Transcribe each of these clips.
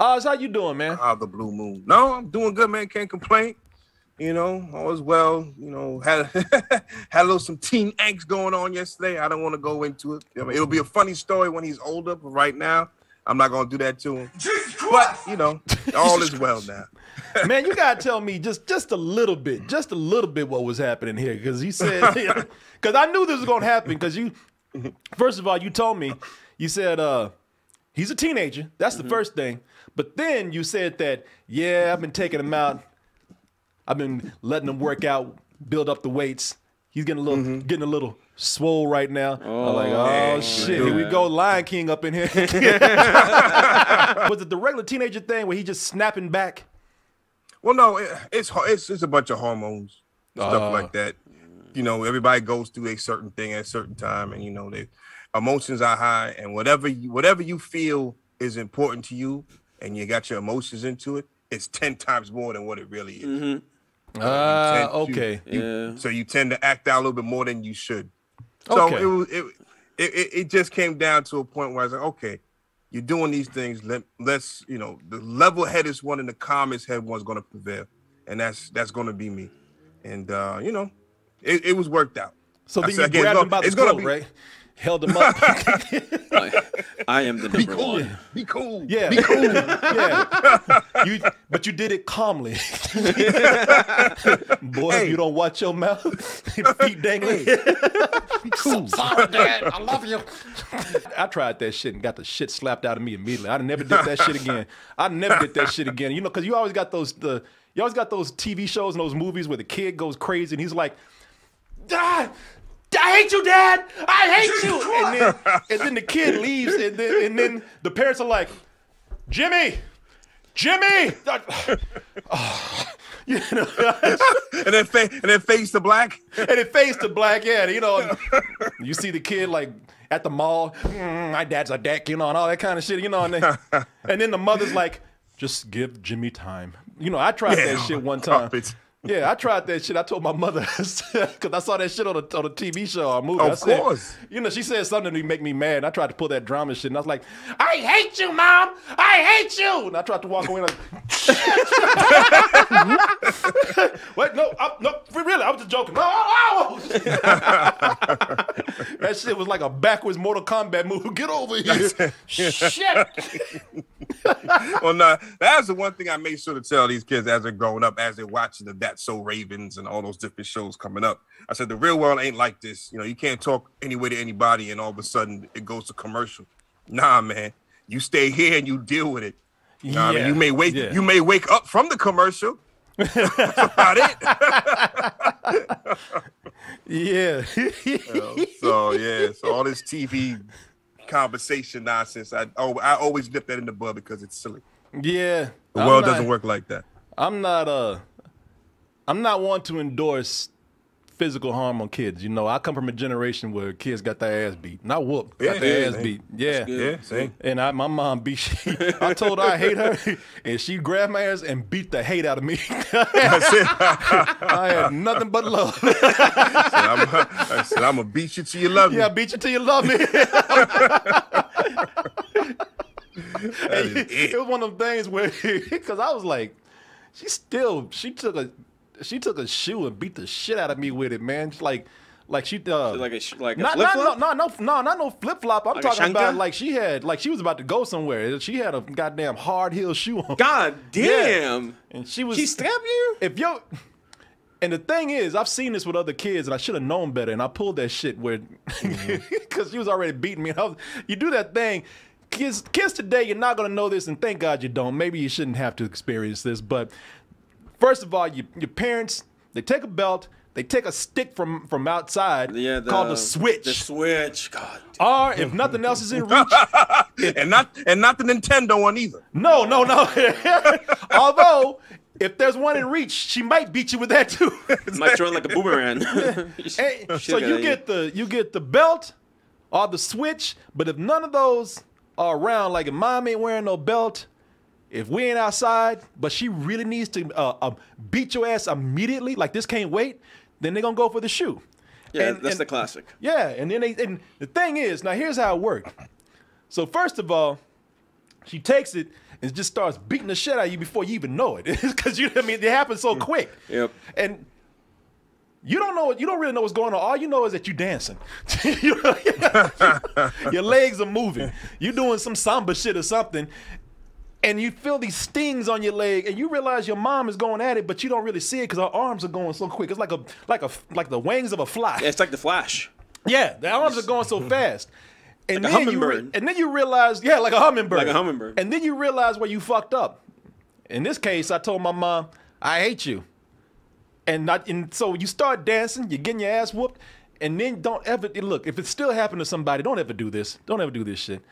Oz, how you doing, man? The blue moon. No, I'm doing good, man. Can't complain. You know, all is well. You know, had had a little some teen angst going on yesterday. I don't want to go into it. I mean, it'll be a funny story when he's older, but right now, I'm not gonna do that to him. But you know, all is well now. Man, you gotta tell me just a little bit what was happening here, because he said, because I knew this was gonna happen. Because you, first of all, you told me, you said he's a teenager. That's the first thing. But then you said that, yeah, I've been taking him out. I've been letting him work out, build up the weights. He's getting a little swole right now. I'm like, oh shit, here we go, Lion King up in here. Was it the regular teenager thing where he just snapping back? Well, no, it's a bunch of hormones, stuff like that. You know, everybody goes through a certain thing at a certain time, and you know, the emotions are high, and whatever you feel is important to you, and you got your emotions into it, it's 10 times more than what it really is. Okay. So you tend to act out a little bit more than you should. So it just came down to a point where I was like, okay, you're doing these things. Let's you know, the level-headed one and the calmest head one's going to prevail, and that's going to be me. And you know, it was worked out. So then you grabbed him by the throat, right? Held him up. I am the number one. Be cool. Yeah. Be cool. Yeah. But you did it calmly. Boy, if you don't watch your mouth, feet dangling. Be cool. Sorry, Dad. I love you. I tried that shit and got the shit slapped out of me immediately. I never did that shit again. You know, because you always got those TV shows and those movies where the kid goes crazy and he's like, "Dad, I hate you, Dad. I hate you." And then the kid leaves, and then the parents are like, Jimmy. You know, and then face to black. And it fades to black, yeah. You know, you see the kid like at the mall, my dad's a dick, you know, and all that kind of shit, you know. And then the mother's like, just give Jimmy time. You know, I tried that shit one time. Yeah, I tried that shit. I told my mother, because I saw that shit on a TV show or a movie. Of course. You know, she said something to make me mad, and I tried to pull that drama shit, and I was like, I hate you, Mom! I hate you! And I tried to walk away like, wait, no, really, I was just joking. No. That shit was like a backwards Mortal Kombat move. Get over here. Shit. Well, no, that's the one thing I made sure to tell these kids as they're growing up, as they're watching the That's So Ravens and all those different shows coming up. I said, the real world ain't like this. You know, you can't talk any way to anybody and all of a sudden it goes to commercial. Nah, man, you stay here and you deal with it. Nah, I mean, you may wake up from the commercial. That's about it. Yeah. So all this TV conversation nonsense, I always nip that in the bud because it's silly. Yeah. The world doesn't work like that. I'm not one to endorse physical harm on kids. You know, I come from a generation where kids got their ass beat. Not whooped, got their ass beat. Yeah. Yeah, same. And my mom beat I told her I hate her, and she grabbed my ass and beat the hate out of me. That's it. I had nothing but love. I said, I'm going to beat you till you love me. Yeah, I beat you till you love me. It was one of them things where, because I was like, she took a shoe and beat the shit out of me with it, man. Like she like a flip flop? Not no flip flop. I'm like talking about like she was about to go somewhere. She had a goddamn hard heel shoe on. God damn. Yeah. And she stabbed you? And the thing is, I've seen this with other kids, and I should have known better. And I pulled that shit where, because she was already beating me. And you do that thing. Kids today, you're not gonna know this, and thank God you don't. Maybe you shouldn't have to experience this, but first of all, your parents, they take a belt, they take a stick from outside called a switch. The switch, God. Or if nothing else is in reach, and not the Nintendo one either. No. Although, if there's one in reach, she might beat you with that too. Might throw it like a boomerang. So you get the belt or the switch, but if none of those are around, like if mom ain't wearing no belt, if we ain't outside, but she really needs to beat your ass immediately, like this can't wait, then they're gonna go for the shoe. Yeah, that's the classic. Yeah, and then the thing is, now here's how it worked. So first of all, she takes it, and just starts beating the shit out of you before you even know it. Because it happens so quick. Yep. And you don't really know what's going on. All you know is that you're dancing. Your legs are moving. You're doing some samba shit or something. And you feel these stings on your leg, and you realize your mom is going at it, but you don't really see it because her arms are going so quick. It's like the wings of a fly. Yeah, it's like the Flash. Yeah, the arms are going so fast. And like then a hummingbird. and then you realize, yeah, like a hummingbird. Like a hummingbird. And then you realize where you fucked up. In this case, I told my mom, I hate you. And so you start dancing, you're getting your ass whooped, and then don't ever, look, if it's still happening to somebody, don't ever do this. Don't ever do this shit.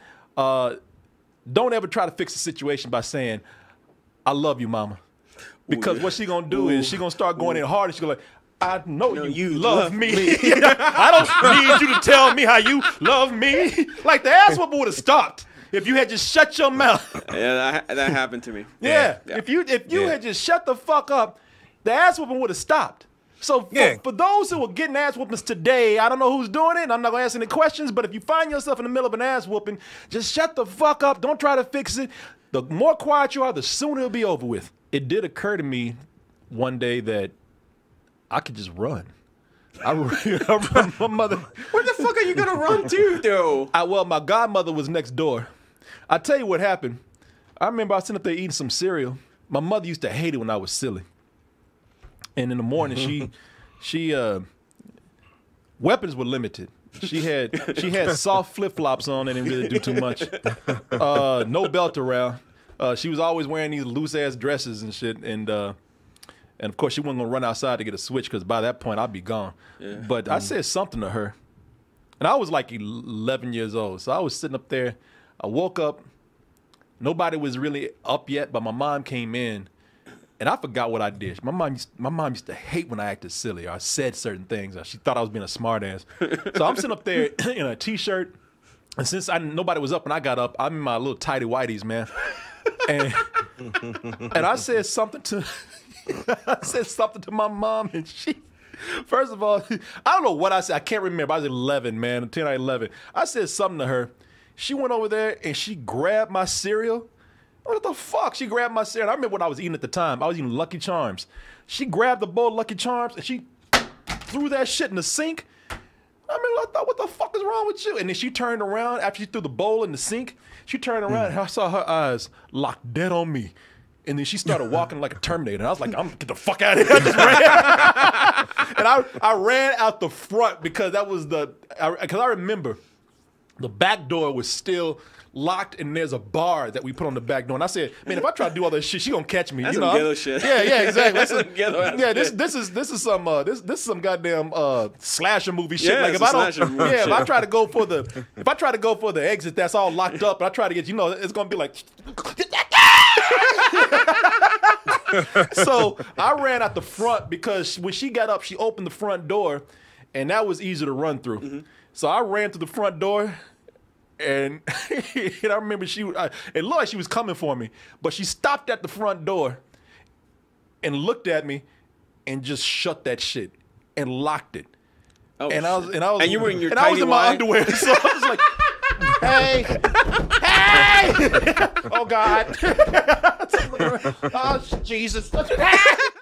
Don't ever try to fix the situation by saying, I love you, mama. Because what she gonna do is she gonna start going in hard and she gonna like, I know you love me. I don't need you to tell me how you love me. Like the ass whooping would have stopped if you had just shut your mouth. Yeah, that happened to me. Yeah. If you had just shut the fuck up, the ass whooping would have stopped. So for those who are getting ass whoopings today, I don't know who's doing it, and I'm not going to ask any questions, but if you find yourself in the middle of an ass whooping, just shut the fuck up. Don't try to fix it. The more quiet you are, the sooner it'll be over with. It did occur to me one day that I could just run. I run my mother. Where the fuck are you going to run to, though? Well, my godmother was next door. I tell you what happened. I remember I was sitting up there eating some cereal. My mother used to hate it when I was silly. And in the morning, weapons were limited. She had soft flip-flops on and didn't really do too much. No belt around. She was always wearing these loose-ass dresses and shit. And of course, she wasn't going to run outside to get a switch because by that point, I'd be gone. Yeah. But I said something to her. And I was like 11 years old. So I was sitting up there. I woke up. Nobody was really up yet, but my mom came in. And I forgot what I did. My mom used to hate when I acted silly or I said certain things. Or she thought I was being a smartass. So I'm sitting up there in a T-shirt. And since nobody was up when I got up, I'm in my little tighty whities, man. And I said something to my mom, and she, first of all, I don't know what I said. I can't remember. I was 11, man, 10 or 11. I said something to her. She went over there and she grabbed my cereal. What the fuck? She grabbed my cereal. I remember what I was eating at the time. I was eating Lucky Charms. She grabbed the bowl of Lucky Charms and she threw that shit in the sink. I thought, what the fuck is wrong with you? And then she turned around after she threw the bowl in the sink. She turned around and I saw her eyes locked dead on me. And then she started walking like a Terminator. And I was like, I'm gonna get the fuck out of here. I just ran. And I ran out the front because because I remember the back door was still locked and there's a bar that we put on the back door. And I said, man, if I try to do all this shit, she gonna catch me. That's you some know, ghetto shit. Yeah, exactly. That's some ghetto ass shit. This is some goddamn slasher movie shit. Yeah, like if I try to go for the exit that's all locked up, and I try to get, it's gonna be like So I ran out the front because when she got up, she opened the front door, and that was easy to run through. Mm-hmm. So I ran through the front door. And, and I remember it looked like she was coming for me, but she stopped at the front door and looked at me and just shut that shit and locked it. Oh, and I was you were in your and I was in my underwear, so I was like, hey, oh God, oh Jesus.